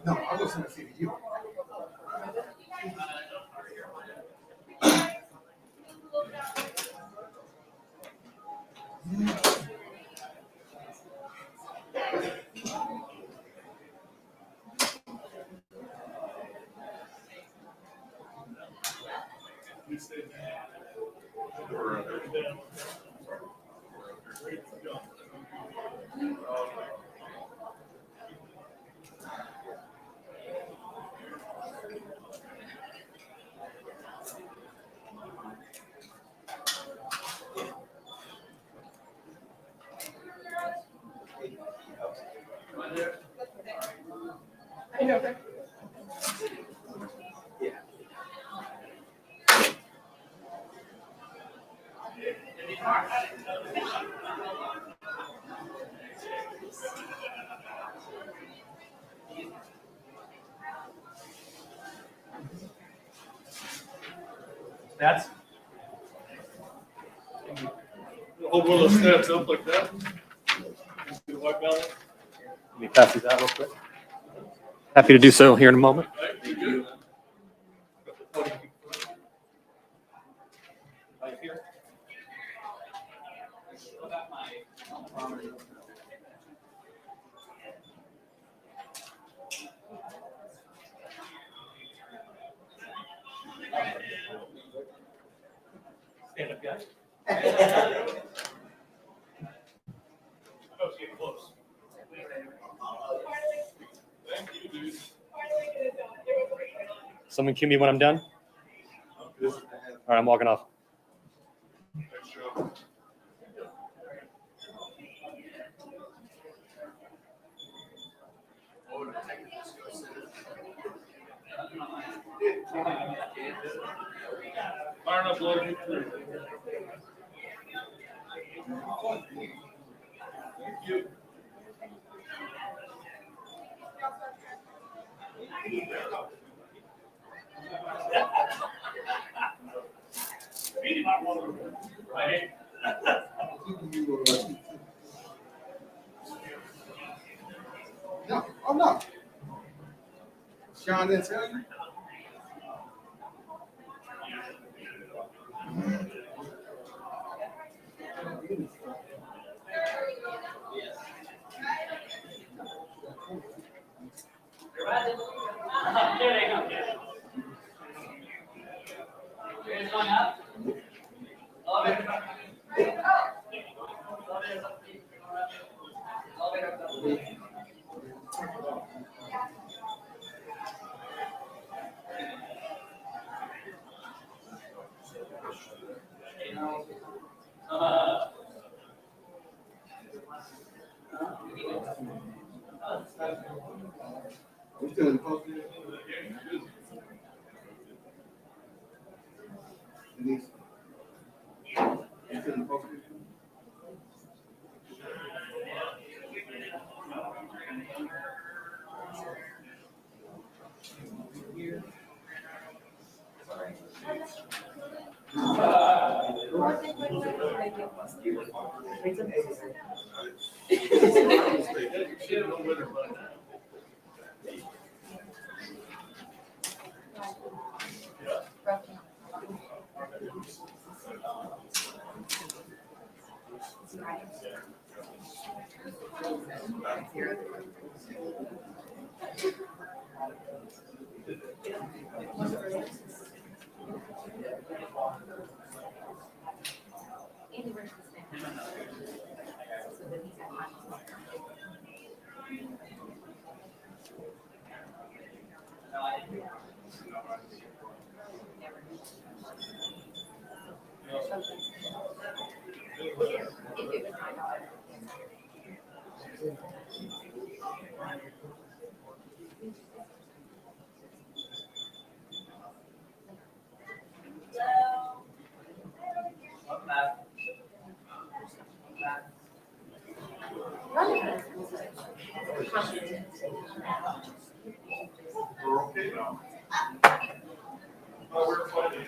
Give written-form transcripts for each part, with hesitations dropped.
No, I wasn't going to see you. That's Hold one of those stats up like that. Get a white balance. let me pass these out real quick. Happy to do so here in a moment. Right, you good? Right here. Stand up, guys. I was getting close. Thank you, dude. Someone cue me when I'm done. All right, I'm walking off. Thanks, Joe. Fire enough blood, get through. Thank you. Right. No, I'm not. Sean didn't tell you? We still in the post game? Denise? You still in the post game? We're okay now. Oh, we're fighting.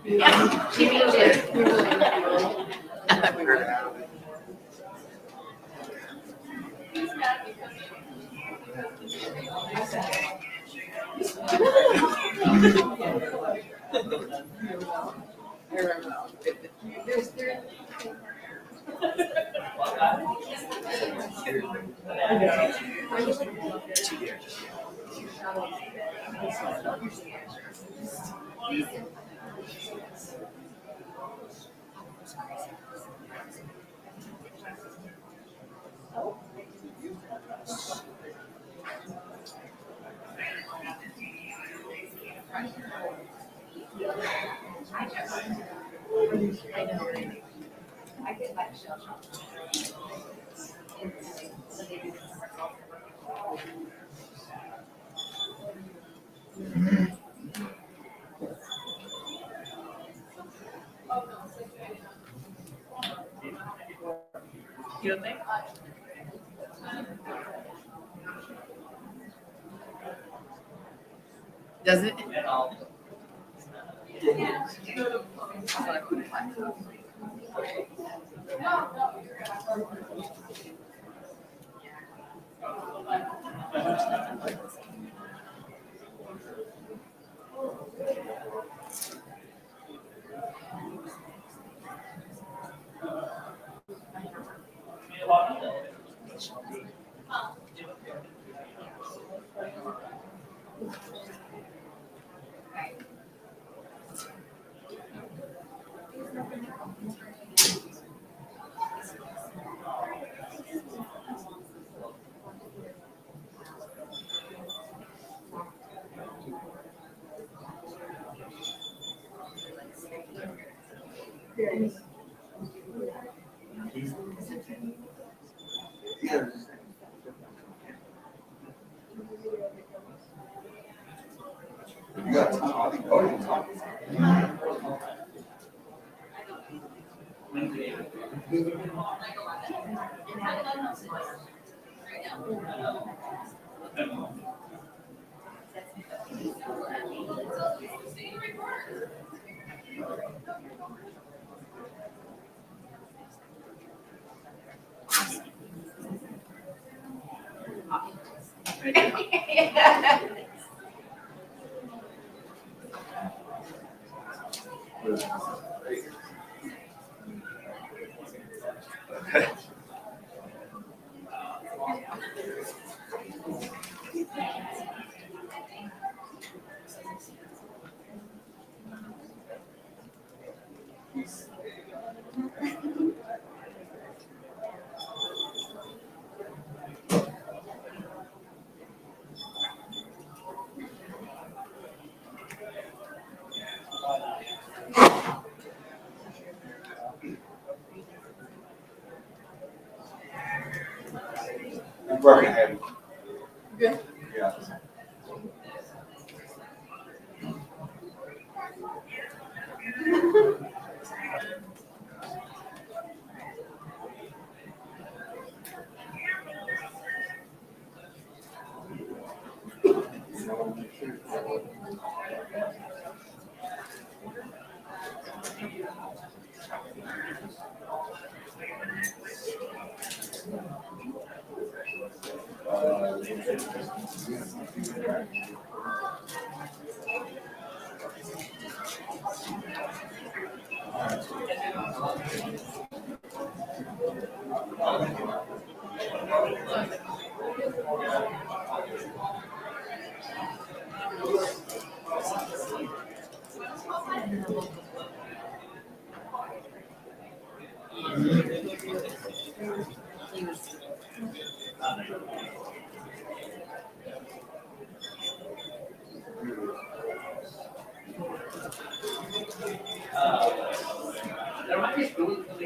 Yeah, she means it. You think? Does it? You got time. Oh, you talk. You're working heavy. Good. Yeah.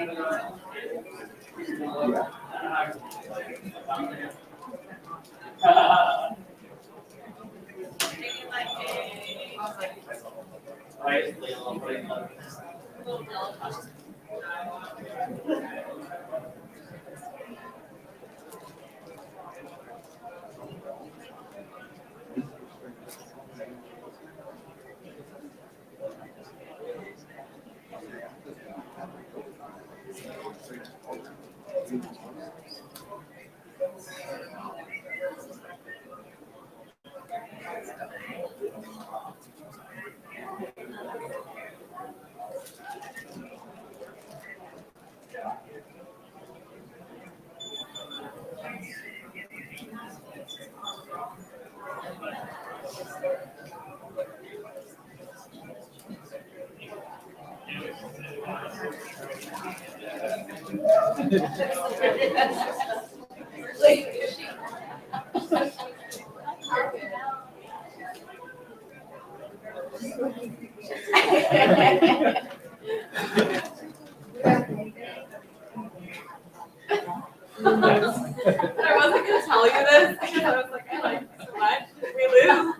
I wasn't gonna tell you this because I was like, I like you so much. If we lose,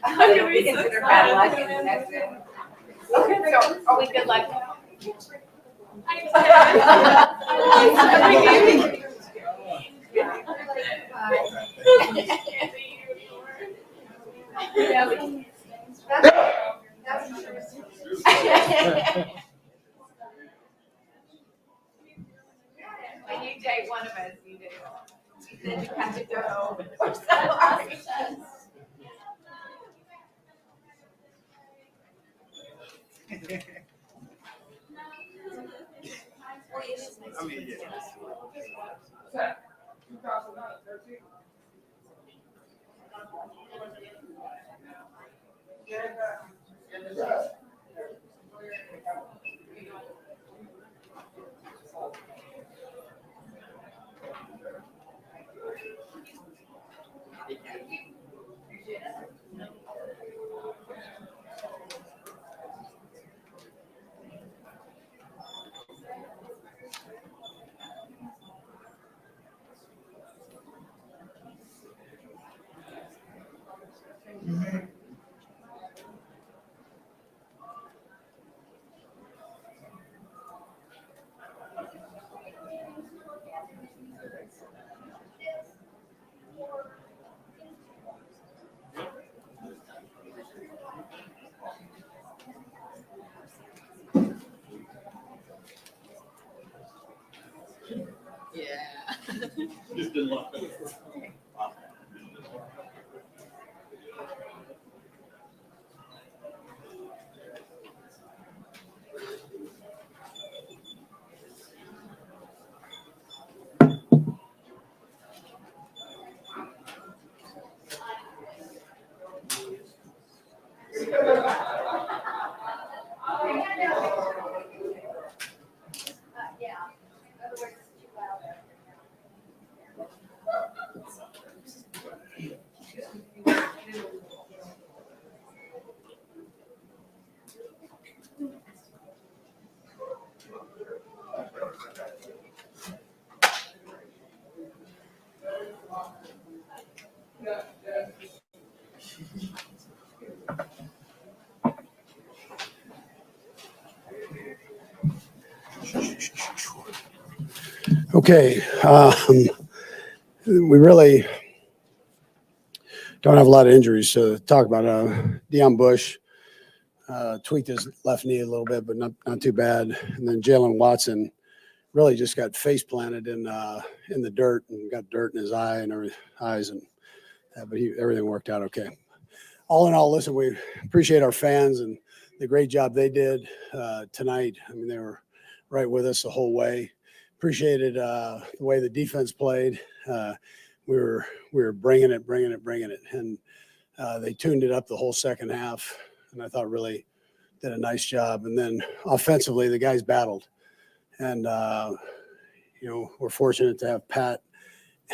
I'm gonna be so Consider sad. bad luck in the next one. Okay, so are we good luck? When you date one of us, you do. Then you have to go home. We're so sorry. I mean, yeah. Just didn't lock it. Okay, we really don't have a lot of injuries to talk about. Deion Bush tweaked his left knee a little bit, but not too bad. And then Jalen Watson really just got face planted in the dirt and got dirt in his eye and eyes, and but everything worked out okay. All in all, listen, we appreciate our fans and the great job they did tonight. I mean, they were right with us the whole way. Appreciated the way the defense played. We were bringing it, and they tuned it up the whole second half, and I thought really did a nice job. And then offensively, the guys battled, and we're fortunate to have Pat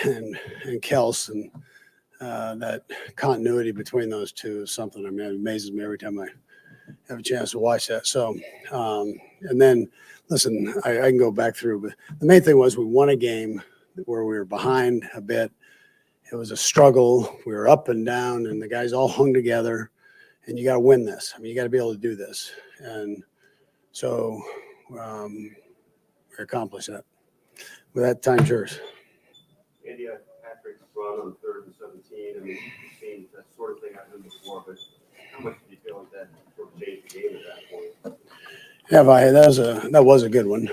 and Kels, and that continuity between those two is something. I mean, it amazes me every time I have a chance to watch that. So, and then listen, I can go back through, but the main thing was we won a game where we were behind a bit. It was a struggle. We were up and down, and the guys all hung together. And you got to win this. I mean, you got to be able to do this. And so we accomplished that. With that, time's yours. Andy, Patrick's run on 3rd and 17. I mean, you've seen that sort of thing happen before, but how much do you feel like that sort of changed the game at that point? Yeah, that was a good one.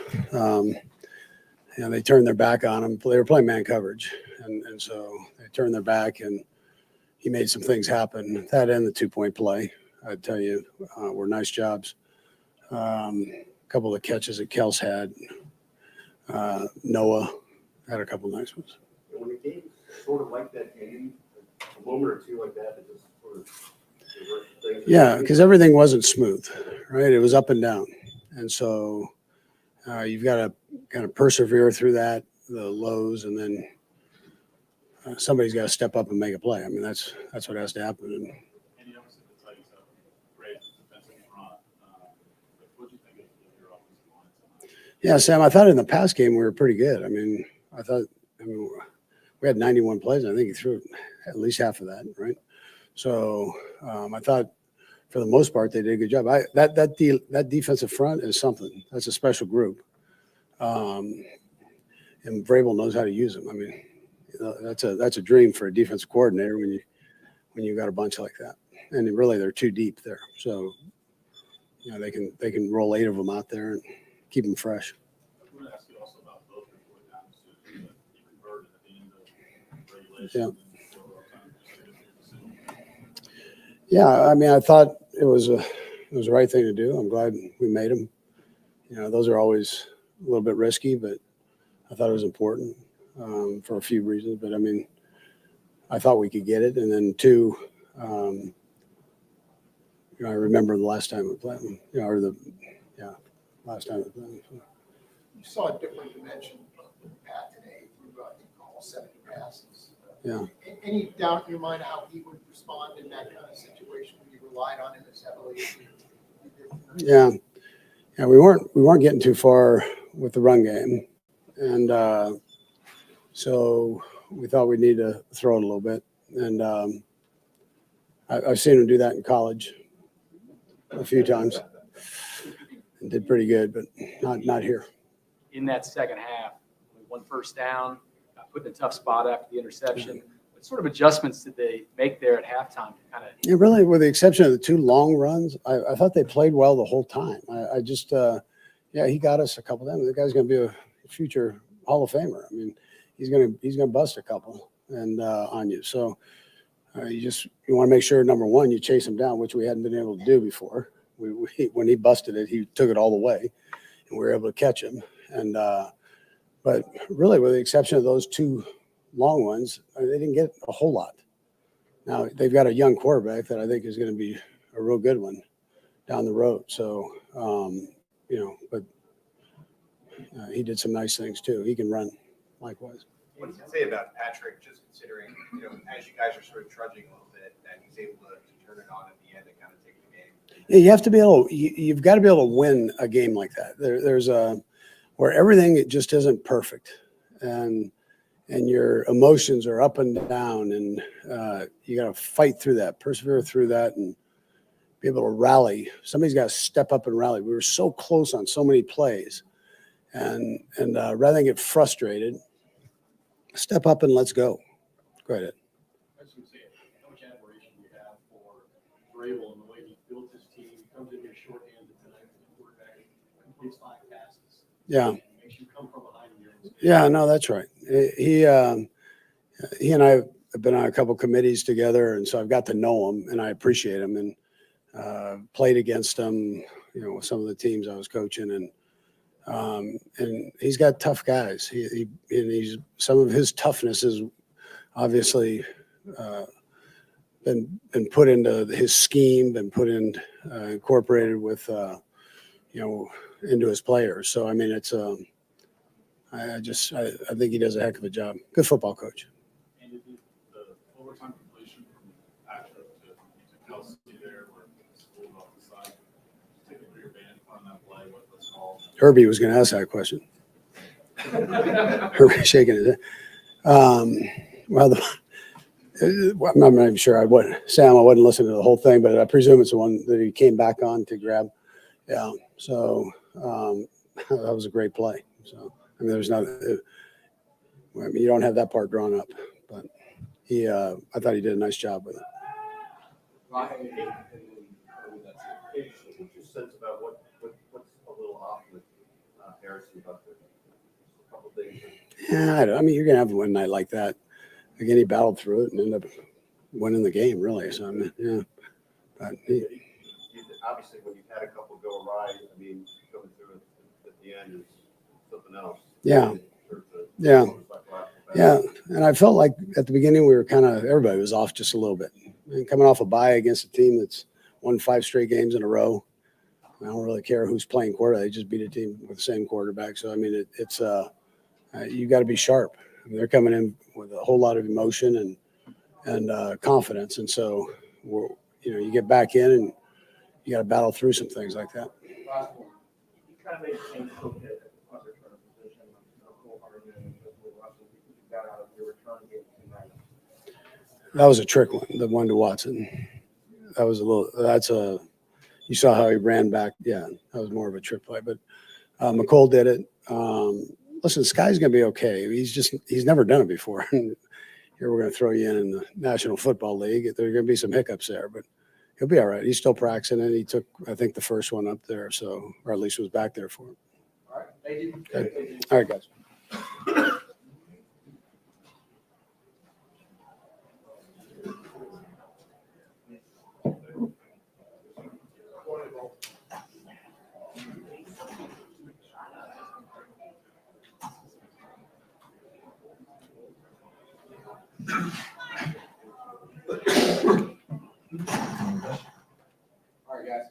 They turned their back on him. They were playing man coverage, and so they turned their back, and he made some things happen. That and the 2-point play, I'd tell you, were nice jobs. A couple of catches that Kels had. Noah had a couple nice ones. When the game sort of like that game, a moment or two like that, it just sort of. Yeah, because everything wasn't smooth, right? It was up and down. And so you've got to kind of persevere through that, the lows, and then somebody's got to step up and make a play. I mean, that's what has to happen. And And you obviously the Titans have great defensive front. What do you think of your offensive line tonight? yeah, Sam, I thought in the past game we were pretty good. I mean, we had 91 plays. And I think he threw at least half of that, right? So I thought for the most part they did a good job. That defensive front is something. That's a special group, and Vrabel knows how to use them. I mean, that's a dream for a defensive coordinator when you got a bunch like that. And really, they're too deep there. So they can roll 8 of them out there and keep them fresh. I want to ask you also about both your downs that you converted at the end of regulation. Yeah. Yeah, I mean, I thought it was the right thing to do. I'm glad we made them. Those are always a little bit risky, but I thought it was important for a few reasons. But I mean, I thought we could get it. And then 2, I remember the last time we played them, last time we played them. So. You saw a different dimension from Pat today through, I think, almost 70 passes. Yeah. Any doubt in your mind how he would respond in that kind of situation when you relied on him as heavily as you did? Yeah. We weren't getting too far with the run game, and so we thought we needed to throw it a little bit. And I've seen him do that in college a few times, and did pretty good, but not here. In that second half, we won first down, got put in a tough spot after the interception. What sort of adjustments did they make there at halftime to kind of? Yeah, really, with the exception of the 2 long runs, I thought they played well the whole time. I just, he got us a couple of them. The guy's going to be a future Hall of Famer. I mean, he's going to bust a couple and on you. So you want to make sure, number one, you chase him down, which we hadn't been able to do before. When he busted it, he took it all the way, and we were able to catch him. And but really, with the exception of those 2 long ones, they didn't get a whole lot. Now they've got a young quarterback that I think is going to be a real good one down the road. So but he did some nice things too. He can run likewise. What does it say about Patrick, just considering, as you guys are sort of trudging a little bit, that he's able to turn it on at the end and kind of take the game? Yeah, you have to be able. You've got to be able to win a game like that. There's where everything just isn't perfect, and your emotions are up and down, and you got to fight through that, persevere through that, and be able to rally. Somebody's got to step up and rally. We were so close on so many plays, and rather than get frustrated, step up and let's go. Go ahead. I was going to say, how much admiration do you have for Vrabel and the way he built his team? He comes in here shorthanded tonight with the quarterback, completes 5 passes. Yeah. Makes you come from behind in your own. Yeah, no, that's right. He and I have been on a couple committees together, and so I've got to know him, and I appreciate him, and played against him, with some of the teams I was coaching, and he's got tough guys. He's some of his toughness is obviously been put into his scheme, been put in incorporated with into his players. So I mean, it's I think he does a heck of a job. Good football coach. And did the overtime completion from Patrick to Kelsey there, where it's pulled off the side, take a rear band on that play, what's called? Herbie was going to ask that question. Herbie shaking his head. Well, I'm not even sure. Sam, I wasn't listening to the whole thing, but I presume it's the one that he came back on to grab. Yeah. So that was a great play. So I mean, there's not. I mean, you don't have that part drawn up, but I thought he did a nice job with it. What's your sense about what's a little off with Harrison about a couple things? Yeah, I mean, you're gonna have one night like that. Again, he battled through it and ended up winning the game, really. So I mean, yeah. But Obviously, when you've had a couple go awry, I mean, coming through at the end is something else. Yeah. Yeah. Yeah. And I felt like at the beginning we were everybody was off just a little bit. And coming off a bye against a team that's won 5 straight games in a row. I don't really care who's playing quarterback. They just beat a team with the same quarterback. So I mean, it's you got to be sharp. I mean, they're coming in with a whole lot of emotion and confidence, and so you get back in and you got to battle through some things like that. Last one. You kind of made the same look at the punt return position, Cole Hartman and Russell. You got out of your return game tonight. That was a trick one, the one to Watson. That was you saw how he ran back. Yeah, that was more of a trick play, but McCole did it. Listen, Sky's going to be okay. He's never done it before. Here we're going to throw you in the National Football League. There are going to be some hiccups there, but he'll be all right. He's still practicing, and he took, I think, the first one up there, or at least was back there for him. All right. Thank you. Okay. All right, guys. All right, guys.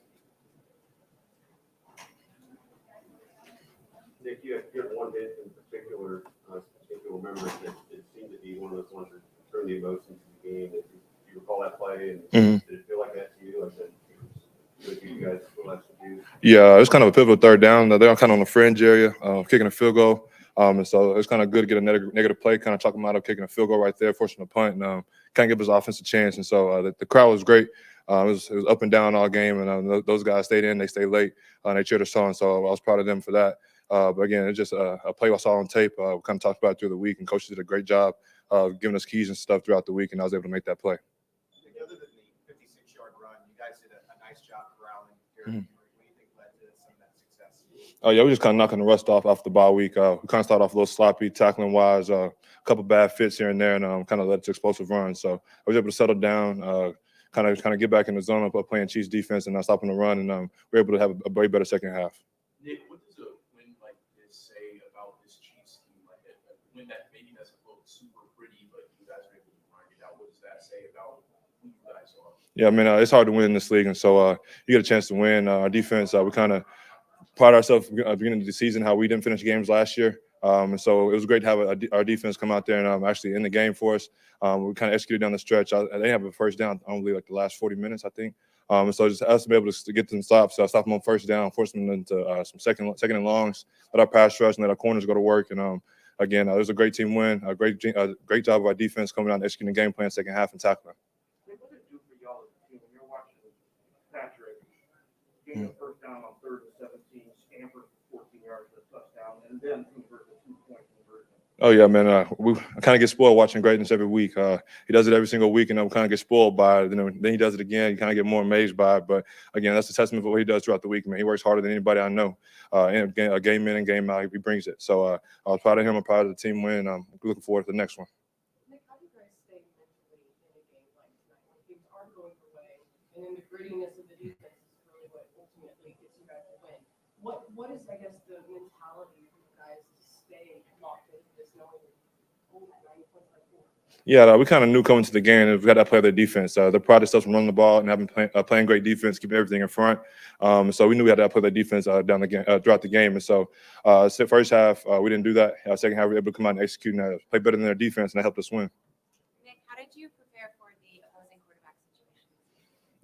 Nick, you have one hit in particular memory that it seemed to be one of those ones that turned the emotions of the game. Do you recall that play? And did it feel like that to you? Like that you guys feel like to do? Yeah, it was kind of a pivotal third down. They're kind of on the fringe area, kicking a field goal. And so it's kind of good to get a negative play, kind of talking about kicking a field goal right there, forcing a punt, and kind of give his offense a chance. And so the crowd was great. It was up and down all game, and those guys stayed in. They stayed late. They cheered us on, so I was proud of them for that. But again, it's just a play I saw on tape. We kind of talked about it through the week, and coaches did a great job giving us keys and stuff throughout the week, and I was able to make that play. Other than the 56-yard run, you guys did a nice job corralling here. What do you think led to some of that success? Oh, yeah, we just kind of knocking the rust off after the bye week. We kind of started off a little sloppy, tackling-wise, a couple bad fits here and there, and kind of led to explosive runs. So I was able to settle down, kind of get back in the zone of playing Chiefs defense and not stopping the run, and we were able to have a way better second half. Nick, what does a win like this say about this Chiefs team? Like a win that maybe doesn't look super pretty, but you guys are able to grind it out. What does that say about who you guys are? Yeah, I mean, it's hard to win in this league, and so you get a chance to win. Our defense, we kind of pride ourselves at the beginning of the season how we didn't finish games last year. And so it was great to have our defense come out there and actually in the game for us. We kind of executed down the stretch. They have a first down only like the last 40 minutes, I think. And so just us to be able to get them stops, stop them on first down, force them into some second and longs, let our pass rush and let our corners go to work. And again, it was a great team win. A great job of our defense coming out and executing the game plan second half and tackling. What did it do for y'all as a team when you're watching Patrick gain a first down on 3rd and 17, scamper 14 yards for a touchdown, and then convert the 2-point conversion? Oh, yeah, man. We kind of get spoiled watching greatness every week. He does it every single week, and we kind of get spoiled by it. Then he does it again. You kind of get more amazed by it. But, again, that's a testament of what he does throughout the week, man. He works harder than anybody I know. And a game in and game out, he brings it. So I was proud of him. I'm proud of the team win. I'm looking forward to the next one. Nick, how do you guys stay mentally in a game like tonight when things aren't going your way, and then the grittiness of the defense is really what ultimately gets you guys to win? What is, I guess, the mentality for you guys to stay locked into this, knowing that 90 points by 4? Yeah, we kind of knew coming to the game that we got to play their defense. They're proud of us from running the ball and playing great defense, keeping everything in front. So we knew we had to play their defense down the game, throughout the game. And so first half, we didn't do that. Second half, we were able to come out and execute and play better than their defense, and that helped us win. Nick, how did you prepare for the opposing quarterback situation?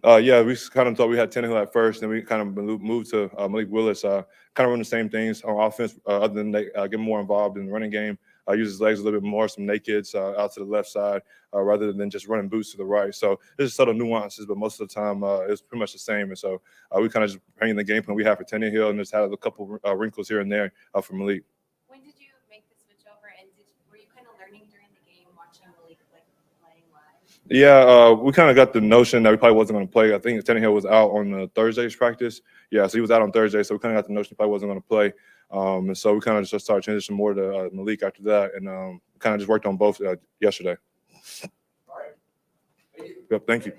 Yeah, we kind of thought we had Tannehill at first, then we kind of moved to Malik Willis. Kind of run the same things on offense, other than they get more involved in the running game. Use his legs a little bit more, some nakeds out to the left side, rather than just running boots to the right. So there's subtle nuances, but most of the time it's pretty much the same. And so we kind of just bring the game plan we have for Tannehill and just had a couple wrinkles here and there for Malik. When did you make the switch over, and were you kind of learning during the game, watching Malik like playing live? Yeah, we kind of got the notion that we probably wasn't going to play. I think Tannehill was out on Thursday's practice. Yeah, so he was out on Thursday, so we kind of got the notion he probably wasn't going to play. And so we kind of just started transitioning more to Malik after that, and kind of just worked on both yesterday. All right. Thank you. Yep, thank you.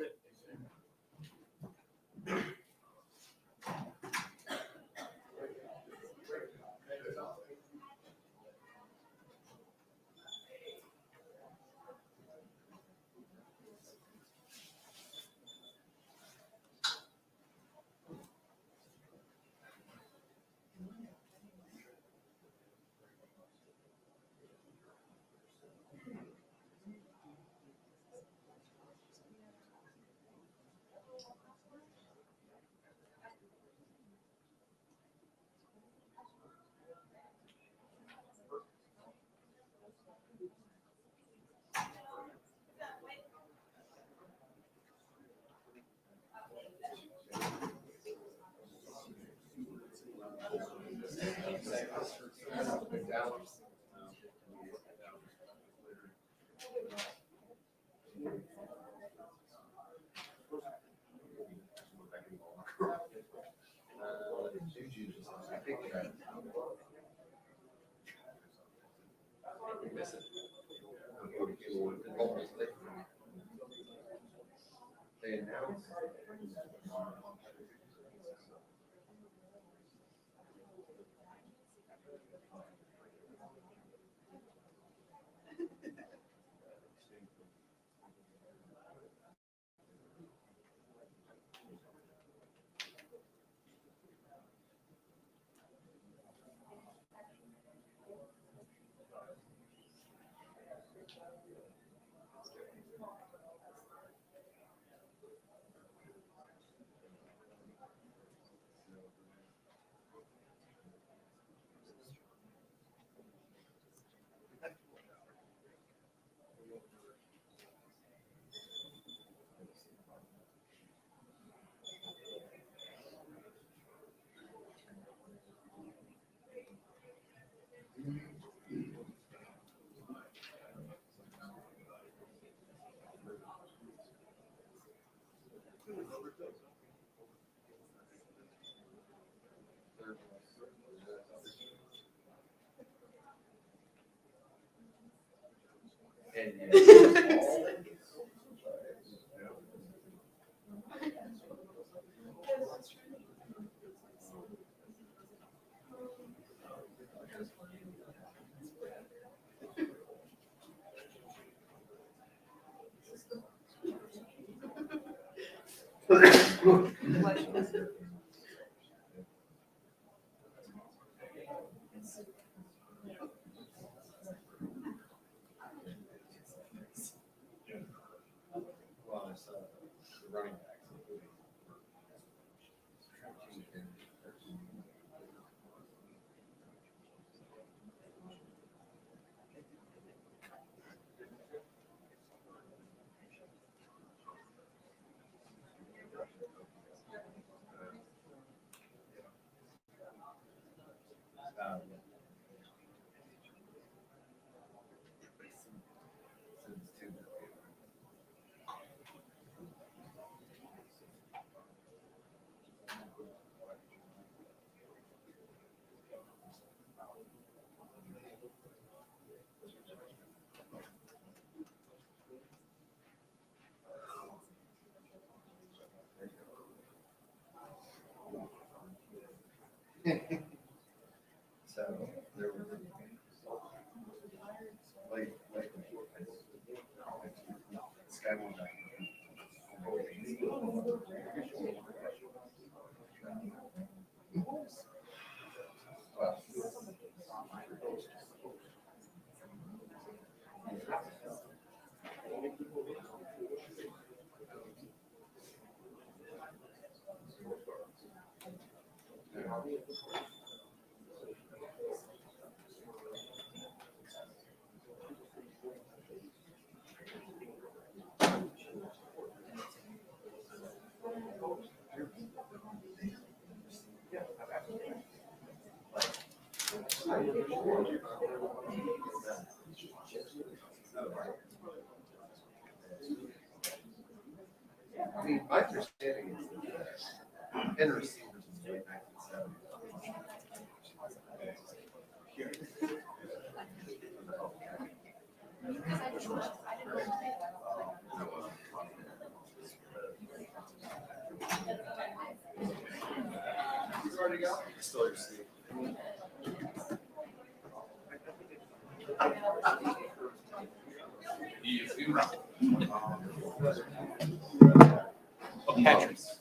I mean, my understanding is that end receivers in the late 1970s. Still your seat. He is in route. Patrick's.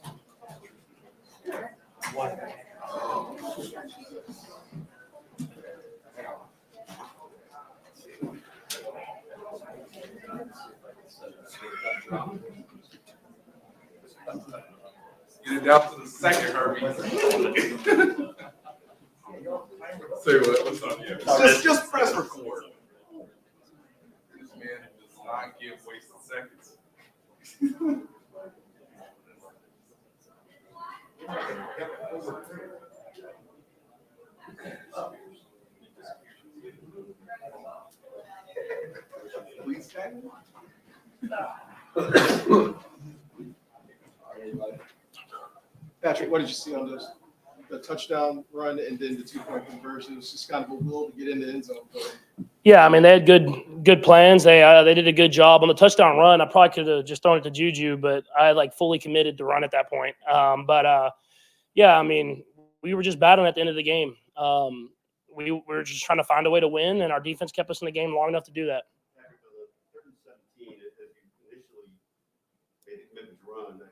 Get it down to the second, Herbie. Say what? What's up? Yeah. Just press record. This man does not give wasted seconds. Please check. Patrick, what did you see on the touchdown run and then the 2-point conversion? It was just kind of a will to get in the end zone. Yeah, I mean, they had good plans. They did a good job on the touchdown run. I probably could have just thrown it to Juju, but I like fully committed to run at that point. Yeah, I mean, we were just battling at the end of the game. We were just trying to find a way to win, and our defense kept us in the game long enough to do that. Patrick, on the 3rd and 17, as you initially made a commitment to run, did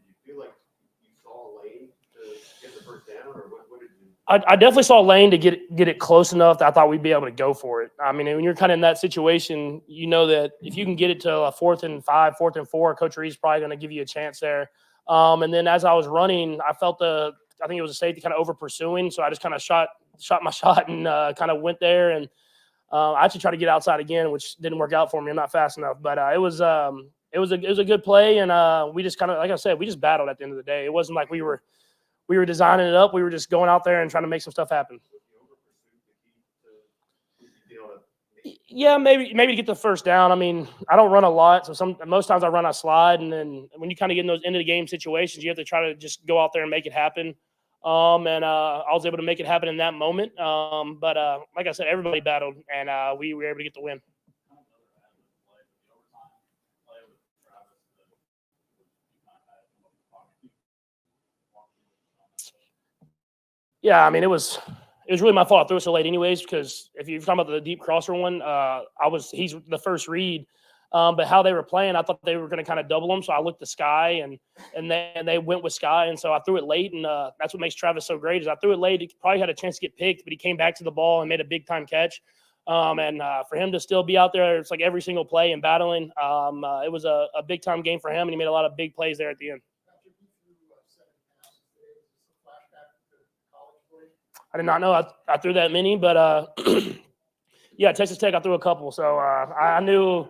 you feel like you saw a lane to get the first down, or what did you? I definitely saw a lane to get it close enough that I thought we'd be able to go for it. I mean, when you're kind of in that situation, you know that if you can get it to a 4th and 5, 4th and 4, Coach Reed's probably going to give you a chance there. And then as I was running, I felt I think it was a safety kind of over pursuing, so I just kind of shot my shot and kind of went there. And I actually tried to get outside again, which didn't work out for me. I'm not fast enough, but it was a good play, and we just kind of, like I said, we just battled at the end of the day. It wasn't like we were designing it up. We were just going out there and trying to make some stuff happen. Yeah, maybe to get the first down. I mean, I don't run a lot, so most times I run a slide, and then when you kind of get in those end of the game situations, you have to try to just go out there and make it happen. And I was able to make it happen in that moment. But like I said, everybody battled, and we were able to get the win. Yeah, I mean, it was really my fault I threw it so late anyways, because if you're talking about the deep crosser one, he's the first read. But how they were playing, I thought they were going to kind of double him, so I looked to Sky, and they went with Sky, and so I threw it late, and that's what makes Travis so great is I threw it late. He probably had a chance to get picked, but he came back to the ball and made a big-time catch. And for him to still be out there, it's like every single play and battling, it was a big-time game for him, and he made a lot of big plays there at the end. I did not know I threw that many, but yeah, Texas Tech, I threw a couple. So I knew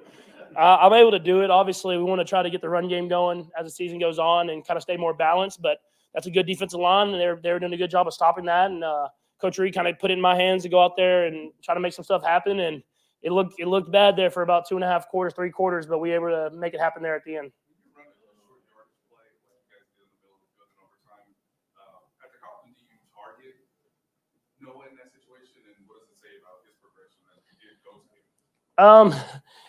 I'm able to do it. Obviously, we want to try to get the run game going as the season goes on and kind of stay more balanced, but that's a good defensive line, and they're doing a good job of stopping that. And Coach Reed kind of put it in my hands to go out there and try to make some stuff happen. And it looked bad there for about 2.5 quarters, 3 quarters, but we were able to make it happen there at the end. Noah in that situation, and what does it say about his progression as he did go to him?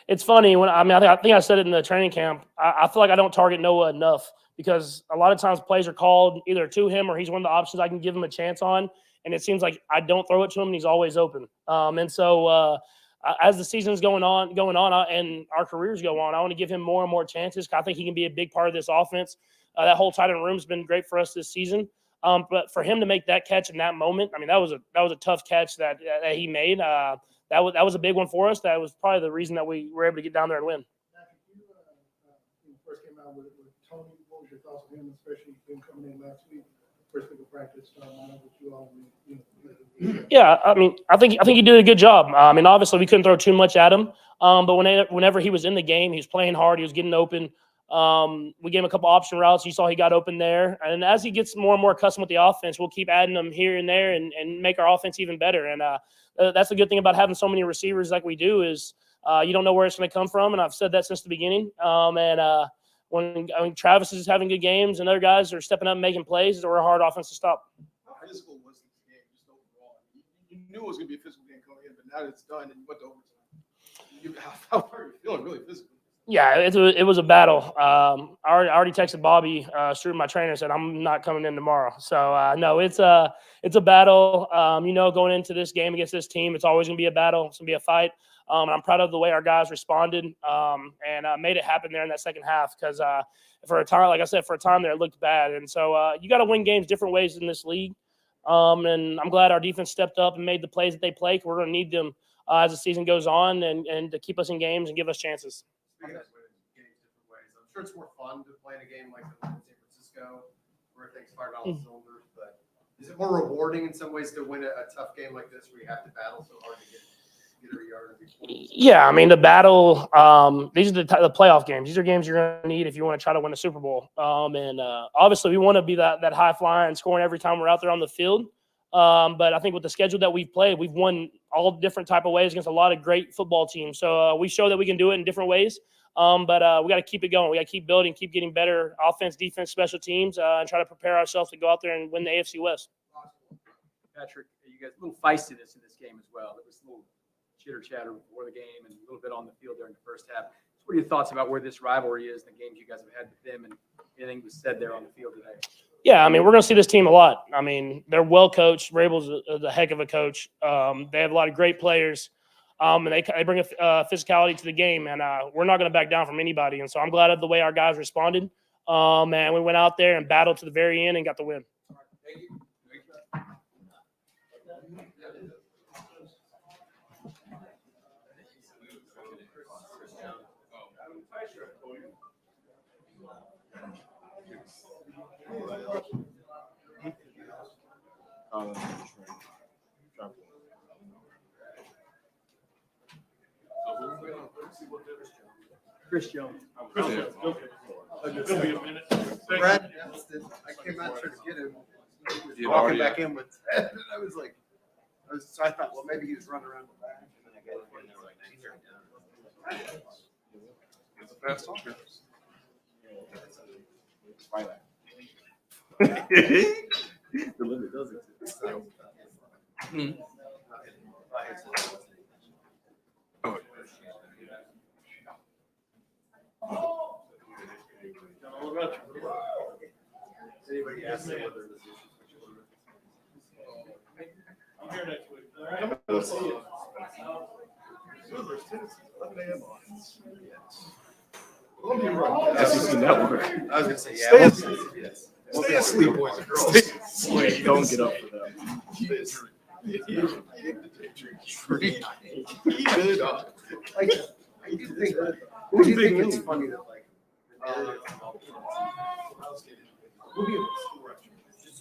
It's funny I think I said it in the training camp. I feel like I don't target Noah enough because a lot of times plays are called either to him or he's one of the options I can give him a chance on, and it seems like I don't throw it to him and he's always open. And so as the season's going on, and our careers go on, I want to give him more and more chances. I think he can be a big part of this offense. That whole tight end room's been great for us this season. But for him to make that catch in that moment, I mean, that was a tough catch that he made. That was a big one for us. That was probably the reason that we were able to get down there and win. Patrick, you first came out with Tony. What was your thoughts on him, especially him coming in last week? first week of practice, I know that you all, Yeah, I mean, I think he did a good job. I mean, obviously we couldn't throw too much at him, but whenever he was in the game, he was playing hard. He was getting open. We gave him a couple option routes. You saw he got open there. And as he gets more and more accustomed with the offense, we'll keep adding them here and there and make our offense even better. And that's the good thing about having so many receivers like we do is you don't know where it's going to come from. And I've said that since the beginning. When Travis is having good games and other guys are stepping up and making plays, we're a hard offense to stop. How physical was this game just overall? You knew it was going to be a physical game coming in, but now that it's done and you went to overtime, how are you feeling really physically? Yeah, it was a battle. I already texted Bobby, Strude, my trainer, said I'm not coming in tomorrow. So no, it's a battle. Going into this game against this team, it's always gonna be a battle. It's gonna be a fight. And I'm proud of the way our guys responded and made it happen there in that second half. Because for a time, like I said, there it looked bad. And so you got to win games different ways in this league. And I'm glad our defense stepped up and made the plays that they play. We're gonna need them as the season goes on and to keep us in games and give us chances. Speaking of winning games different ways, I'm sure it's more fun to play in a game like the one in San Francisco where things fire on all cylinders, but is it more rewarding in some ways to win a tough game like this where you have to battle so hard to get a yard? Yeah, I mean, the battle, these are the playoff games. These are games you're going to need if you want to try to win a Super Bowl. Obviously, we want to be that high flying, scoring every time we're out there on the field. But I think with the schedule that we've played, we've won all different type of ways against a lot of great football teams. So we show that we can do it in different ways. But we got to keep it going. We got to keep building, keep getting better offense, defense, special teams, and try to prepare ourselves to go out there and win the AFC West. Patrick, you guys a little feistiness in this game as well. There was a little chitter chatter before the game and a little bit on the field during the first half. So what are your thoughts about where this rivalry is, the games you guys have had with them, and anything was said there on the field today? Yeah, I mean, we're going to see this team a lot. I mean, they're well coached. Rabel's a heck of a coach. They have a lot of great players, and they bring a physicality to the game, and we're not going to back down from anybody. And so I'm glad of the way our guys responded. And we went out there and battled to the very end and got the win. Thank you. Chris Jones. Brad, I came out there to get him. He was walking back in with Ted, and I was like, so I thought, well, maybe he was running around the back. It's a fast talker. The limit does exist. Anybody ask me whether this I'm here next week. All right. issue? Silver's Tennessee, 11 a.m. on. SEC Network. I was gonna say, yeah. Stay asleep, boys and girls. Don't get up for that. I do think it's funny that like we'll be able to score after this. Just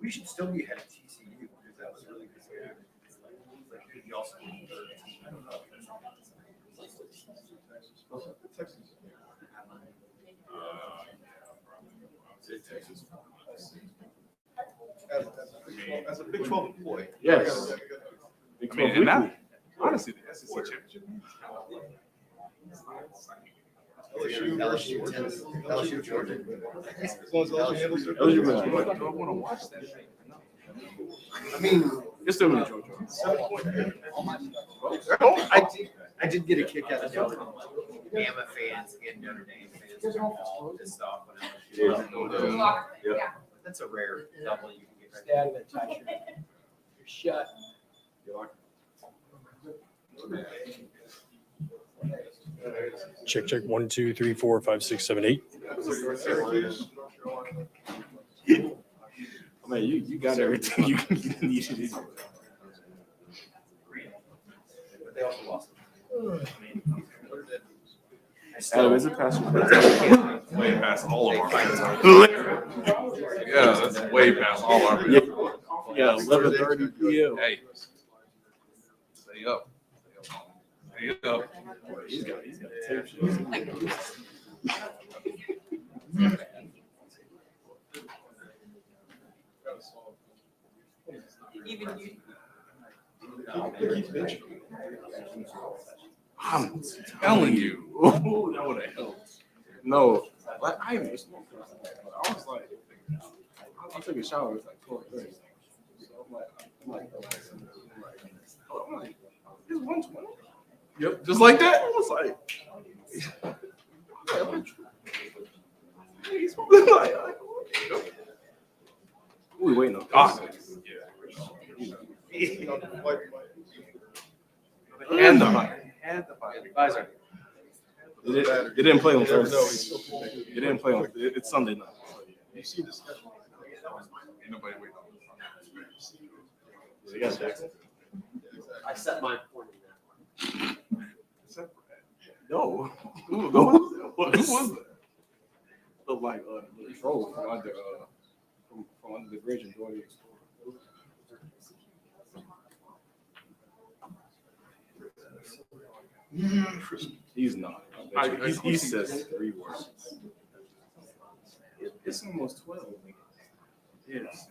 we should still be ahead of TCU because that was a really good game. Like he also I don't know. Texas. As a Big 12 employee. Yes. I mean, and now, honestly, the SEC championship. LSU, Georgia. As long as LSU handles their LSU business. I don't want to watch that. I mean, You're still in Georgia. I did get a kick out of the Bama fans and Notre Dame fans all pissed off when LSU. Yeah. That's a rare double you can get. Stay out of that tight shirt. You're shut. Check 1, 2, 3, 4, 5, 6, 7, 8. I mean, you got everything you needed. But they also lost. Adam, is it past your way past all of our bedtime. Yeah, that's way past all our bedtime. Yeah, 11:30 p.m. Hey, stay up. Stay up. He's got tape shit. Even you. I'm telling you. Ooh, that would have helped. No, like I was like, I took a shower. It's like 12:30. So I'm like, it's 1:20. Yep, just like that. I was like, we waiting on God. and the fire. Advisor. It didn't play on Thursday. It didn't play on. It's Sunday night. You see the schedule. Ain't nobody waiting. They got Jackson. I set mine for you now. No. Who was that? Looked like the troll from under from under the bridge in Doyle. He's not. He says 3 words. It's almost 12. Yes.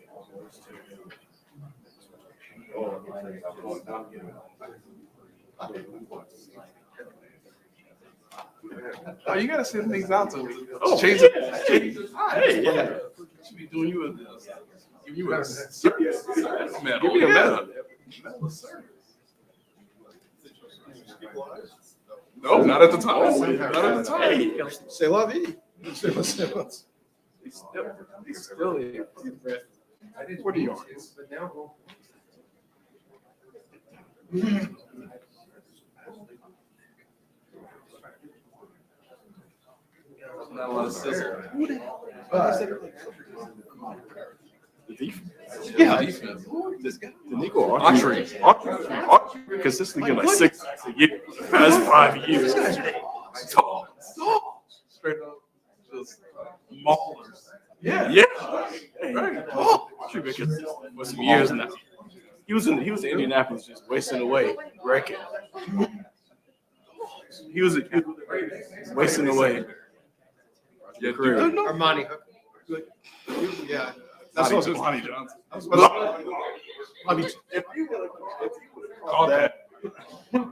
Oh, you gotta send things out to Change it. Hey, yeah. Should be doing you a give you a medal. Give me a medal. Medal of service. No, not at the time. Not at the time. Hey, c'est la vie. He's still here. 40 yards. Not a lot of sizzle. The defense. Yeah. This guy, the Nico Autry consistently get like 6 a year. Past 5 years. Tall. Straight up. Just maulers. Yeah. Hey, Autry been consistent for some years now. He was in Indianapolis just wasting away, wrecking. He was wasting away. Yeah, Armani Hooker. Yeah, that's what I was Lonnie Johnson. If you call that. That's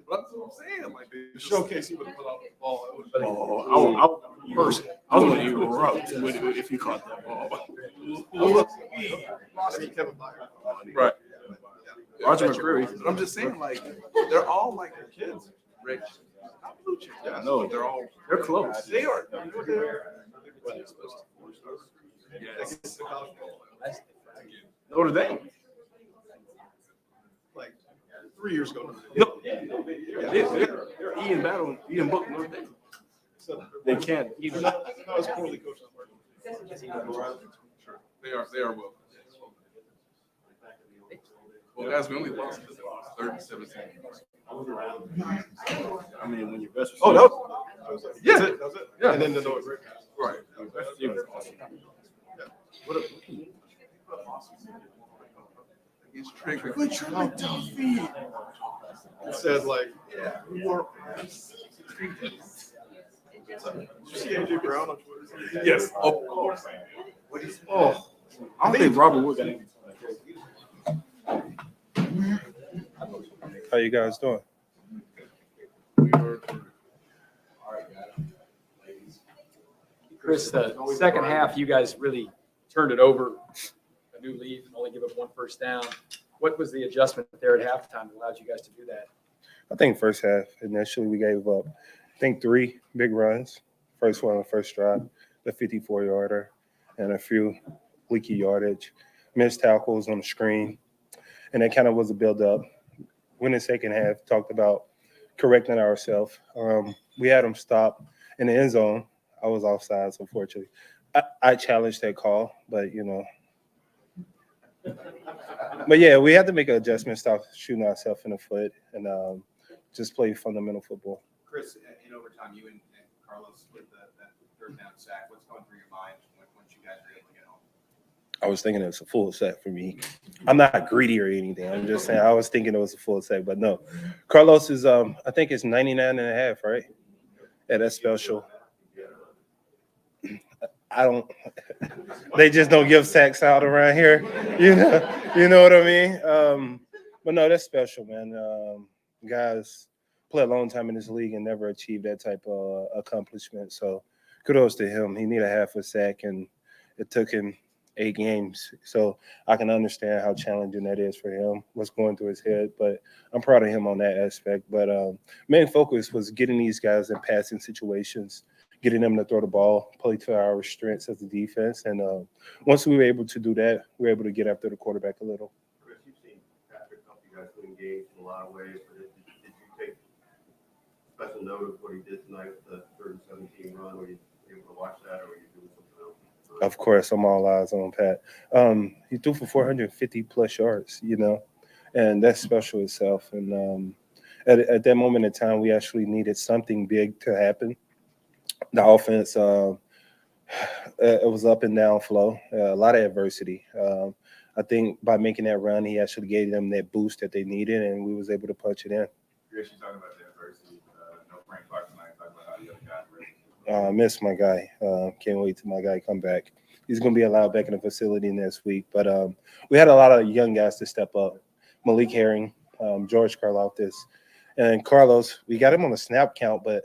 what I'm saying. Like the Showcase, he would have put out the ball. I was going to erupt if he caught that ball. Kevin Byard. Right. Roger McCreary. But I'm just saying, like, they're all like kids, rich. Not blue chips. Yeah, I know. They're close. They are. Yes. Notre Dame. Like 3 years ago. No. They're Ian Battle, Ian Book, Notre Dame. They can't. That was poorly coached. They are well. Well, guys, we only lost 37 I mean, when your best. Oh, that was it. Yeah. That was it. Yeah. And then the Noah Rick. Right. What a He's triggered. Good try, Duffy. It said like, yeah, more. Did you see AJ Brown on Twitter? Yes. Oh, I don't think Robert Wood got anything. How you guys doing? Chris, the second half, you guys really turned it over, a new lead, only give up 1 first down. What was the adjustment there at halftime that allowed you guys to do that? I think first half, initially we gave up, I think 3 big runs. First one on the first drive, the 54-yarder, and a few leaky yardage, missed tackles on the screen. And that kind of was a build-up. When the second half, talked about correcting ourselves. We had them stop in the end zone. I was offsides, unfortunately. I challenged that call, but, But, yeah, we had to make an adjustment, stop shooting ourselves in the foot, and just play fundamental football. Chris, in overtime, you and Carlos split that third down sack? What's going through your mind once you guys are able to get home? I was thinking it was a full sack for me. I'm not greedy or anything. I'm just saying I was thinking it was a full sack, but no. Carlos is I think it's 99.5, right? Yeah, that's special. I don't. They just don't give sacks out around here. You know what I mean. But no, that's special, man. Guys play a long time in this league and never achieved that type of accomplishment. So kudos to him. He needed half a sack, and it took him 8 games. So I can understand how challenging that is for him, what's going through his head. But I'm proud of him on that aspect. But main focus was getting these guys in passing situations, getting them to throw the ball, play to our strengths as a defense. And once we were able to do that, we were able to get after the quarterback a little. Chris, you've seen Patrick help you guys win games in a lot of ways, but did you take special note of what he did tonight with the 3rd and 17 run? Were you able to watch that, or were you doing something else? Of course, I'm all eyes on Pat. He threw for 450 plus yards, and that's special itself. And at that moment in time, we actually needed something big to happen. The offense, it was up and down flow, a lot of adversity. I think by making that run, he actually gave them that boost that they needed, and we was able to punch it in. You're actually talking about the adversity. No Frank Clark tonight. Talking about how the other guys were. Miss my guy. Can't wait till my guy come back. He's going to be allowed back in the facility next week. But we had a lot of young guys to step up. Malik Herring, George Karlaftis, and Carlos. We got him on a snap count, but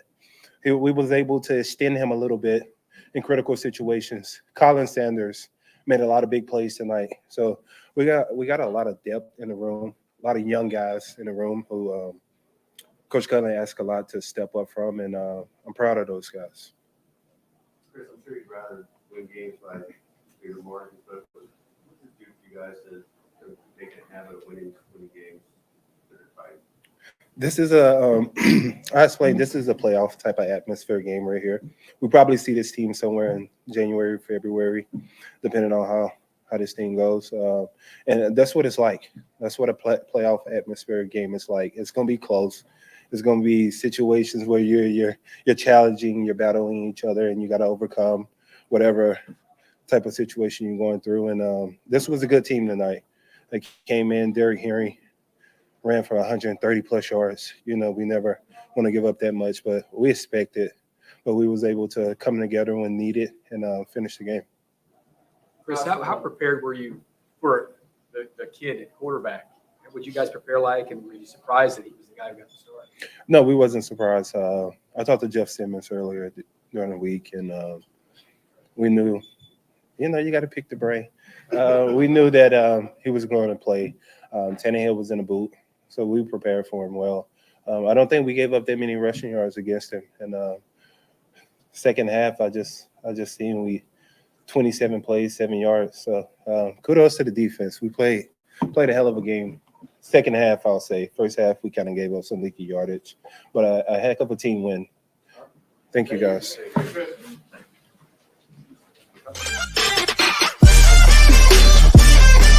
we was able to extend him a little bit in critical situations. Colin Sanders made a lot of big plays tonight. So we got a lot of depth in the room, a lot of young guys in the room who Coach Cullen asked a lot to step up from, and I'm proud of those guys. Chris, I'm sure you'd rather win games by bigger margins, but what does it do for you guys to make a habit of winning games that are tight? This is I explained, this is a playoff type of atmosphere game right here. We probably see this team somewhere in January, February, depending on how this thing goes. And that's what it's like. That's what a playoff atmosphere game is like. It's going to be close. It's going to be situations where you're challenging, you're battling each other, and you got to overcome whatever type of situation you're going through. And this was a good team tonight. They came in, Derrick Henry ran for 130 plus yards. We never want to give up that much, but we expect it. But we was able to come together when needed and finish the game. Chris, how prepared were you for the kid at quarterback? Would you guys prepare like, and were you surprised that he was the guy who got the start? No, we wasn't surprised. I talked to Jeff Simmons earlier during the week, and we knew, you got to pick the brain. We knew that he was going to play. Tannehill was in the boot, so we prepared for him well. I don't think we gave up that many rushing yards against him. And second half, I just seen we 27 plays, 7 yards. So kudos to the defense. We played a hell of a game. Second half, I'll say. First half, we kind of gave up some leaky yardage, but a heck of a team win. Thank you, guys.